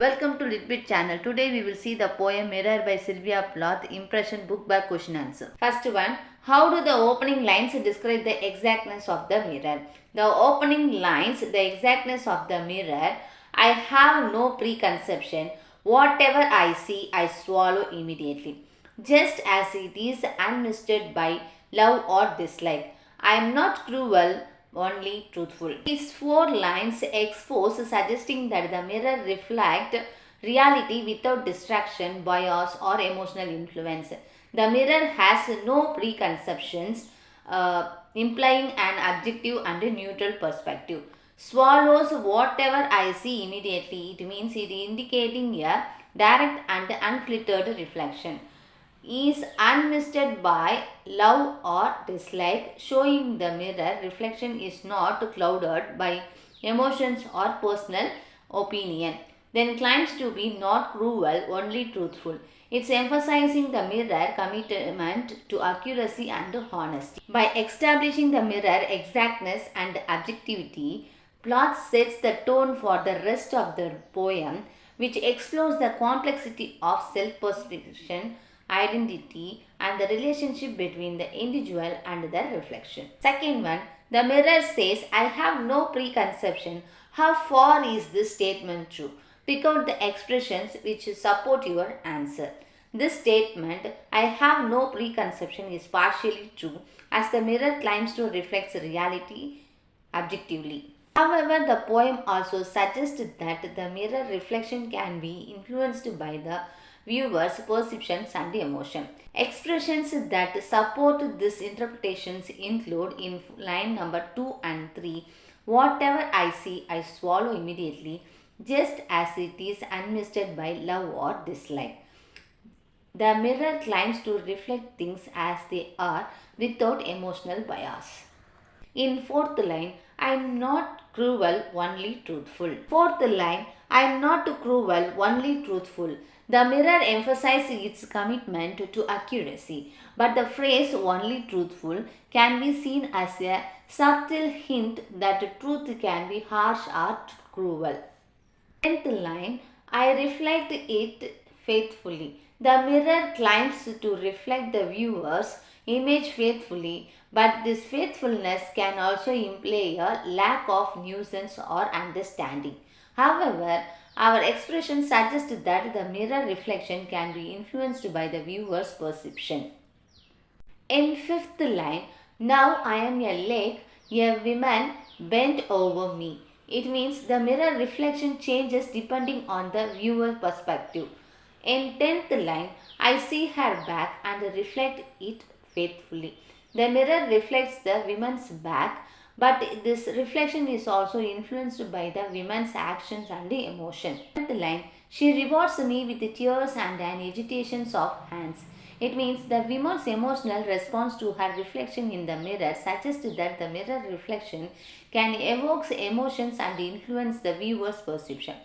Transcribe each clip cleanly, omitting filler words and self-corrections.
Welcome to Litbit channel. Today we will see the poem Mirror by Sylvia Plath, impression book by question answer. First one, how do the opening lines describe the exactness of the mirror? The opening lines, the exactness of the mirror. I have no preconception. Whatever I see, I swallow immediately. Just as it is unmisted by love or dislike. I am not cruel, only truthful. These four lines expose suggesting that the mirror reflects reality without distraction, bias or emotional influence. The mirror has no preconceptions, implying an objective and neutral perspective. Swallows whatever I see immediately. It means it indicating a direct and unfiltered reflection. Is unmisted by love or dislike, showing the mirror reflection is not clouded by emotions or personal opinion. Then claims to be not cruel, only truthful. It's emphasizing the mirror commitment to accuracy and honesty. By establishing the mirror exactness and objectivity, Plath sets the tone for the rest of the poem, which explores the complexity of self-perception, identity and the relationship between the individual and the reflection. Second one, the mirror says, I have no preconception. How far is this statement true? Pick out the expressions which support your answer. This statement, I have no preconception, is partially true as the mirror claims to reflect reality objectively. However, the poem also suggests that the mirror reflection can be influenced by the viewer's perceptions and emotion. Expressions that support these interpretations include in line number 2 and 3, whatever I see, I swallow immediately, just as it is unmisted by love or dislike. The mirror claims to reflect things as they are without emotional bias. In fourth line, I am not cruel, only truthful. Fourth line, I am not cruel, only truthful. The mirror emphasizes its commitment to accuracy, but the phrase only truthful can be seen as a subtle hint that truth can be harsh or cruel. 10th line, I reflect it faithfully. The mirror claims to reflect the viewer's image faithfully, but this faithfulness can also imply a lack of nuisance or understanding. However, our expression suggests that the mirror reflection can be influenced by the viewer's perception. In fifth line, now I am a lake, a woman bent over me. It means the mirror reflection changes depending on the viewer perspective. In 10th line, I see her back and reflect it faithfully. The mirror reflects the woman's back, but this reflection is also influenced by the woman's actions and emotion. 10th line, she rewards me with tears and an agitations of hands. It means the woman's emotional response to her reflection in the mirror suggests that the mirror reflection can evoke emotions and influence the viewer's perception.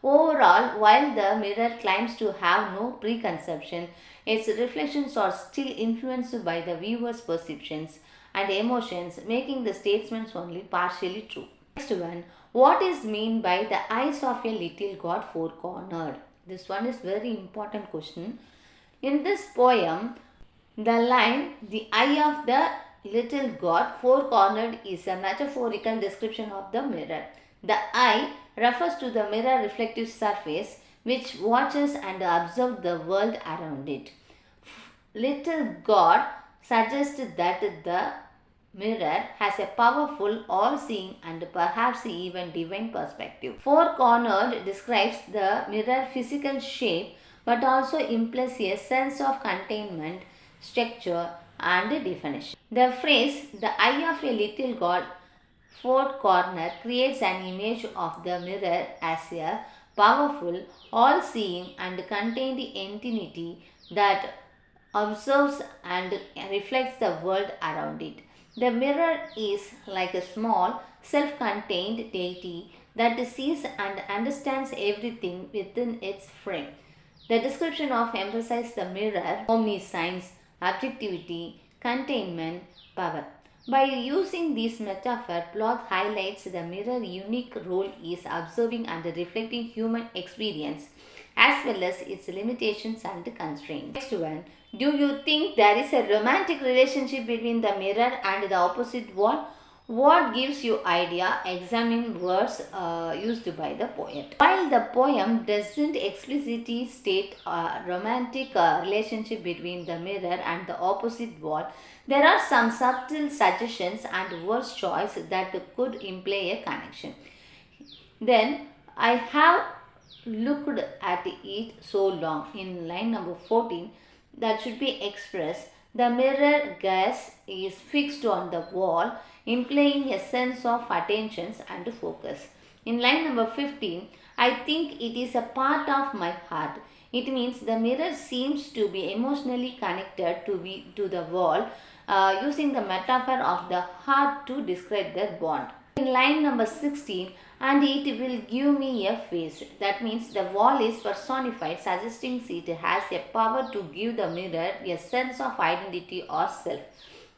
Overall, while the mirror claims to have no preconception, its reflections are still influenced by the viewer's perceptions and emotions, making the statements only partially true. Next one, what is meant by the eyes of a little god four-cornered? This one is very important question. In this poem, the line, the eye of the little god four-cornered is a metaphorical description of the mirror. The eye refers to the mirror reflective surface which watches and observes the world around it. Little god suggests that the mirror has a powerful, all-seeing and perhaps even divine perspective. Four-cornered describes the mirror physical shape but also implies a sense of containment, structure and definition. The phrase, the eye of a little god fourth corner, creates an image of the mirror as a powerful, all-seeing and contained entity that observes and reflects the world around it. The mirror is like a small, self-contained deity that sees and understands everything within its frame. The description of emphasizes the mirror omniscience, objectivity, containment, power. By using this metaphor, Plath highlights the mirror's unique role is observing and reflecting human experience as well as its limitations and constraints. Next one, do you think there is a romantic relationship between the mirror and the opposite wall? What gives you idea? Examine words used by the poet. While the poem doesn't explicitly state a romantic relationship between the mirror and the opposite wall, there are some subtle suggestions and word choice that could imply a connection. Then I have looked at it so long. In line number 14, that should be expressed. The mirror gaze is fixed on the wall, implying a sense of attention and focus. In line number 15, I think it is a part of my heart. It means the mirror seems to be emotionally connected to the wall, using the metaphor of the heart to describe their bond. In line number 16, and it will give me a face. That means the wall is personified, suggesting it has a power to give the mirror a sense of identity or self.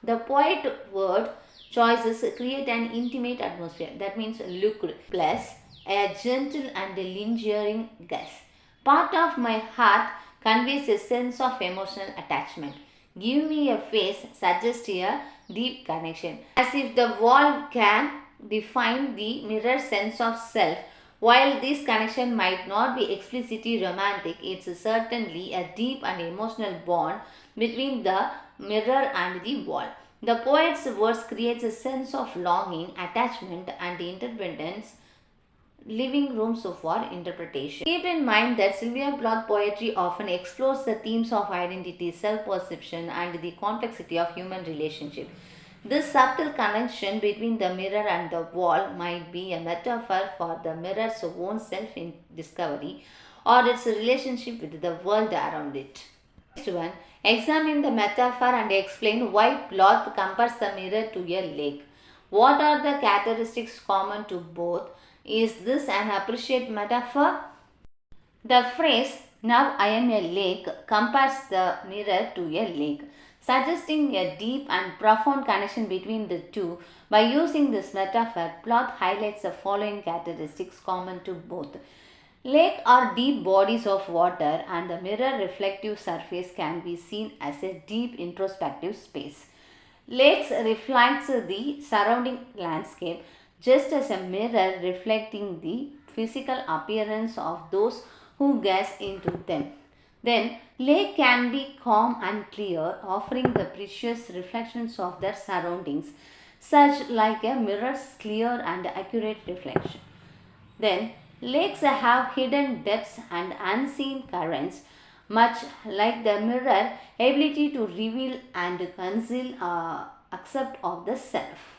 The poet word choices create an intimate atmosphere. That means looked plus a gentle and lingering gaze. Part of my heart conveys a sense of emotional attachment. Give me a face suggests a deep connection, as if the wall can define the mirror's sense of self. While this connection might not be explicitly romantic, it's certainly a deep and emotional bond between the mirror and the wall. The poet's verse creates a sense of longing, attachment, and interdependence, living rooms for interpretation. Keep in mind that Sylvia Plath poetry often explores the themes of identity, self-perception, and the complexity of human relationship. This subtle connection between the mirror and the wall might be a metaphor for the mirror's own self-discovery or its relationship with the world around it. Next one, examine the metaphor and explain why Plath compares the mirror to a lake. What are the characteristics common to both? Is this an appropriate metaphor? The phrase, "now I am a lake," compares the mirror to a lake, suggesting a deep and profound connection between the two. By using this metaphor, Plath highlights the following characteristics common to both. Lake are deep bodies of water, and the mirror reflective surface can be seen as a deep introspective space. Lakes reflects the surrounding landscape, just as a mirror reflecting the physical appearance of those who gaze into them. Then, lake can be calm and clear, offering the precious reflections of their surroundings, such like a mirror's clear and accurate reflection. Then, lakes have hidden depths and unseen currents, much like the mirror ability to reveal and conceal aspect of the self.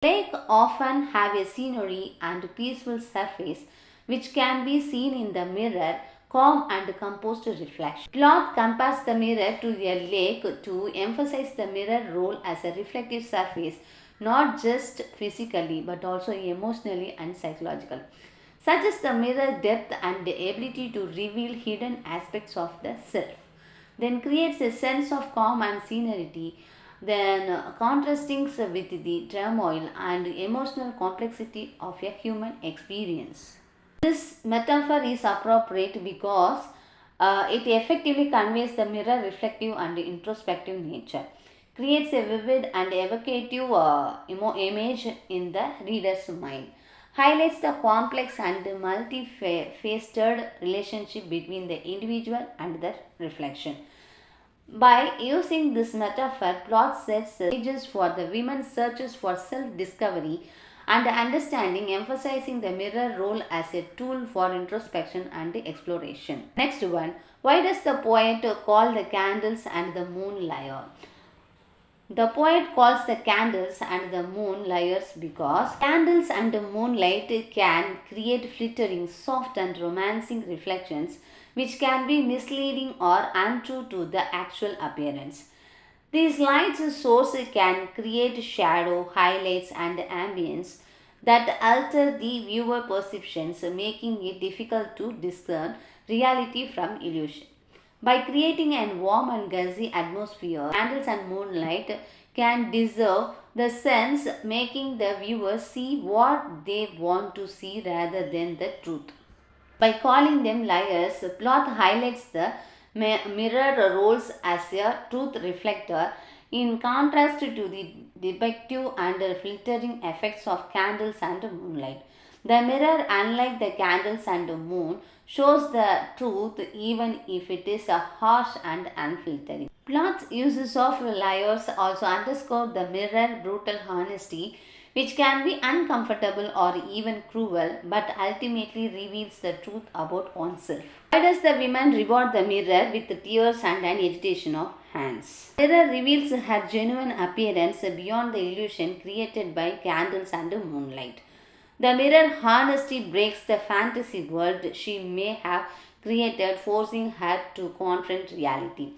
Lake often have a scenery and peaceful surface which can be seen in the mirror, calm and composed reflection. Plath compares the mirror to a lake to emphasize the mirror role as a reflective surface, not just physically but also emotionally and psychological. Suggests the mirror depth and the ability to reveal hidden aspects of the self. Then creates a sense of calm and serenity, then contrasting with the turmoil and emotional complexity of a human experience. This metaphor is appropriate because it effectively conveys the mirror reflective and introspective nature, creates a vivid and evocative image in the reader's mind, highlights the complex and multifaceted relationship between the individual and the reflection. By using this metaphor, Plath sets the stages for the women's searches for self-discovery and understanding, emphasizing the mirror role as a tool for introspection and exploration. Next one, why does the poet call the candles and the moon liar? The poet calls the candles and the moon liars because candles and the moonlight can create flittering, soft and romancing reflections which can be misleading or untrue to the actual appearance. These light sources can create shadow, highlights and ambience that alter the viewer perceptions, making it difficult to discern reality from illusion. By creating a warm and gauzy atmosphere, candles and moonlight can deserve the sense, making the viewer see what they want to see rather than the truth. By calling them liars, Plath highlights the mirror roles as a truth reflector in contrast to the defective and filtering effects of candles and moonlight. The mirror, unlike the candles and moon, shows the truth even if it is harsh and unfiltering. Plath's uses of liars also underscore the mirror brutal honesty, which can be uncomfortable or even cruel, but ultimately reveals the truth about oneself. Why does the woman reward the mirror with tears and an agitation of hands? The mirror reveals her genuine appearance beyond the illusion created by candles and moonlight. The mirror honesty breaks the fantasy world she may have created, forcing her to confront reality.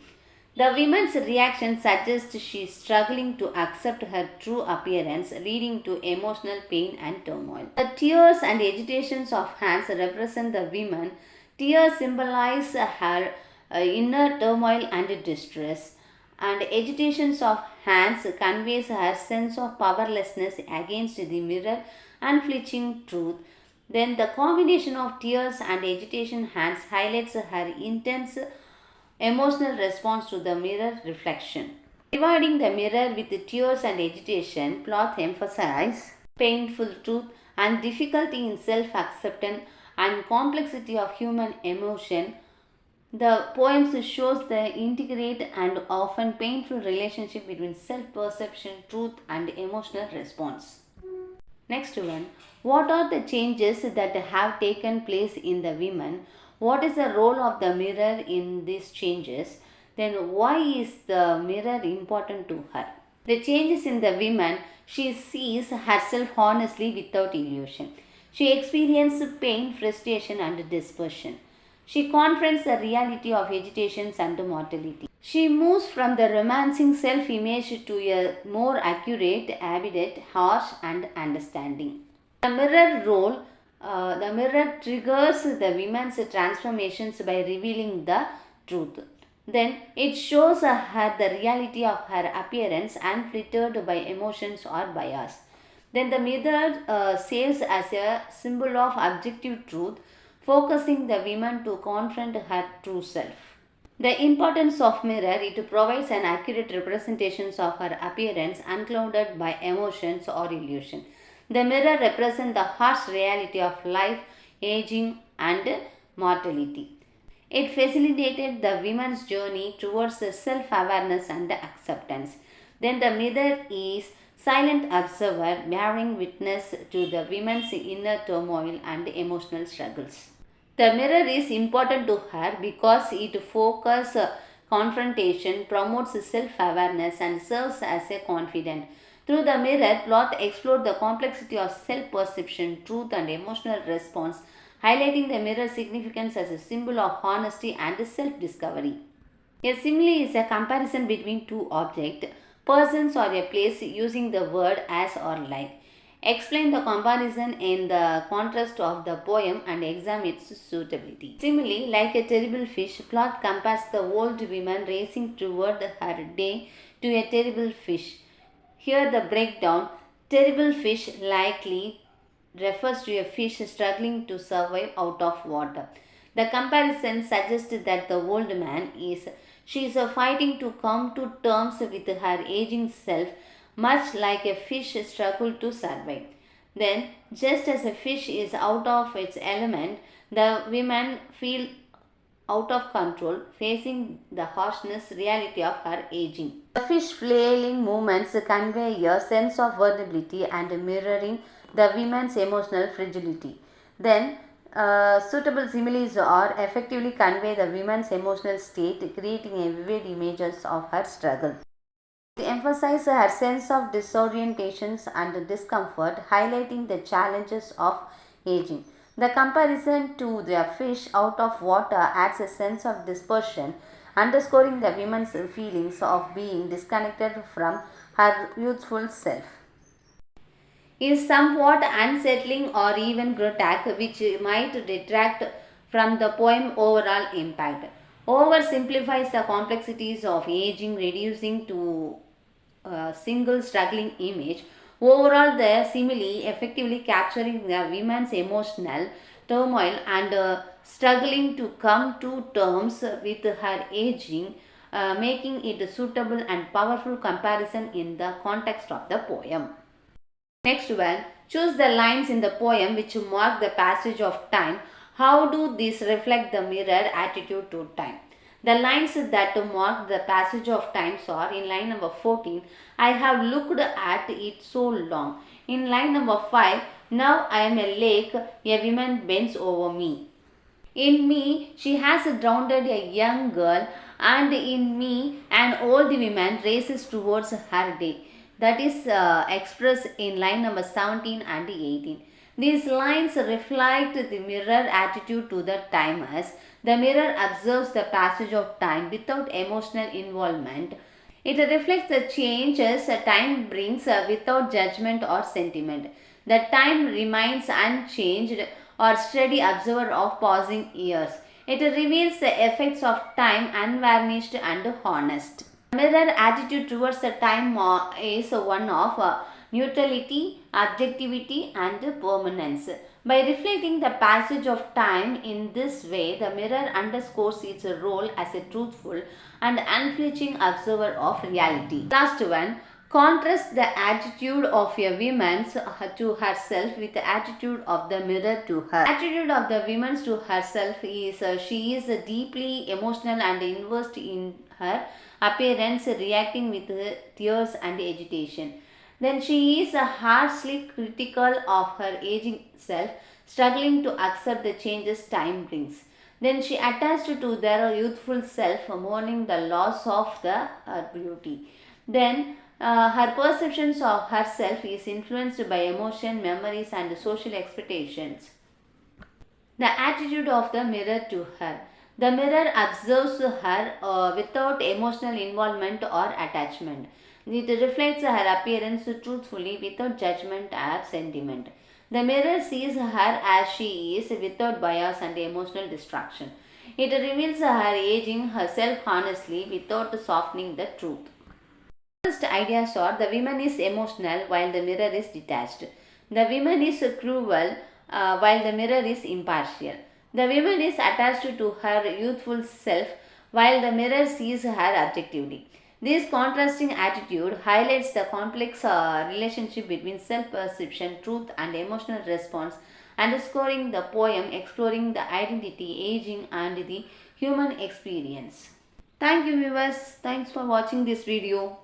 The woman's reaction suggests she is struggling to accept her true appearance, leading to emotional pain and turmoil. The tears and agitations of hands represent the woman. Tears symbolize her inner turmoil and distress, and agitations of hands conveys her sense of powerlessness against the mirror unflinching truth. Then the combination of tears and agitation hands highlights her intense emotional response to the mirror reflection. Dividing the mirror with tears and agitation, Plath emphasizes painful truth and difficulty in self-acceptance and complexity of human emotion. The poems shows the intricate and often painful relationship between self-perception, truth, and emotional response. Next one, what are the changes that have taken place in the women? What is the role of the mirror in these changes? Then why is the mirror important to her? The changes in the woman, she sees herself honestly without illusion. She experiences pain, frustration and dispersion. She confronts the reality of agitations and mortality. She moves from the romancing self-image to a more accurate, evident, harsh and understanding. The mirror role, the mirror triggers the women's transformations by revealing the truth. Then it shows her the reality of her appearance unfiltered by emotions or bias. Then the mirror serves as a symbol of objective truth, focusing the woman to confront her true self. The importance of mirror, it provides an accurate representation of her appearance unclouded by emotions or illusion. The mirror represents the harsh reality of life, aging and mortality. It facilitated the woman's journey towards self-awareness and acceptance. Then the mirror is silent observer bearing witness to the woman's inner turmoil and emotional struggles. The mirror is important to her because it focuses confrontation, promotes self-awareness and serves as a confidant. Through the mirror, Plath explored the complexity of self-perception, truth and emotional response, highlighting the mirror's significance as a symbol of honesty and self-discovery. A simile is a comparison between two objects, persons or a place using the word as or like. Explain the comparison in the contrast of the poem and examine its suitability. Similarly, like a terrible fish, Plath compares the old woman racing toward her day to a terrible fish. Here the breakdown, terrible fish likely refers to a fish struggling to survive out of water. The comparison suggests that the old man she is fighting to come to terms with her aging self, much like a fish struggle to survive. Then, just as a fish is out of its element, the women feel out of control, facing the harshness reality of her aging. The fish flailing movements convey a sense of vulnerability and mirroring the woman's emotional fragility. Then, suitable similes are effectively convey the woman's emotional state, creating a vivid images of her struggle. It emphasizes her sense of disorientation and discomfort, highlighting the challenges of aging. The comparison to the fish out of water adds a sense of dispersion, underscoring the woman's feelings of being disconnected from her youthful self. Is somewhat unsettling or even grotesque, which might detract from the poem's overall impact. Oversimplifies the complexities of aging, reducing to single struggling image. Overall, the simile effectively capturing the woman's emotional turmoil and struggling to come to terms with her aging, making it a suitable and powerful comparison in the context of the poem. Next one, choose the lines in the poem which mark the passage of time. How do these reflect the mirror attitude to time? The lines that mark the passage of time are in line number 14, I have looked at it so long. In line number 5, now I am a lake, a woman bends over me. In me, she has drowned a young girl, and in me, an old woman races towards her day. That is expressed in line number 17 and 18. These lines reflect the mirror attitude to the time as the mirror observes the passage of time without emotional involvement. It reflects the changes time brings without judgment or sentiment. The time remains unchanged or steady observer of passing years. It reveals the effects of time unvarnished and honest. Mirror attitude towards the time is one of neutrality, objectivity and permanence. By reflecting the passage of time in this way, the mirror underscores its role as a truthful and unflinching observer of reality. Last one, contrast the attitude of a woman to herself with the attitude of the mirror to her. Attitude of the woman to herself is she is deeply emotional and invested in her appearance, reacting with tears and agitation. Then she is harshly critical of her aging self, struggling to accept the changes time brings. Then she attached to their youthful self, mourning the loss of her beauty. Then her perceptions of herself is influenced by emotion, memories and social expectations. The attitude of the mirror to her. The mirror observes her without emotional involvement or attachment. It reflects her appearance truthfully without judgment or sentiment. The mirror sees her as she is without bias and emotional distraction. It reveals her aging herself honestly without softening the truth. First ideas are the woman is emotional while the mirror is detached. The woman is cruel while the mirror is impartial. The woman is attached to her youthful self while the mirror sees her objectively. This contrasting attitude highlights the complex relationship between self-perception, truth and emotional response, underscoring the poem exploring the identity, aging and the human experience. Thank you viewers. Thanks for watching this video.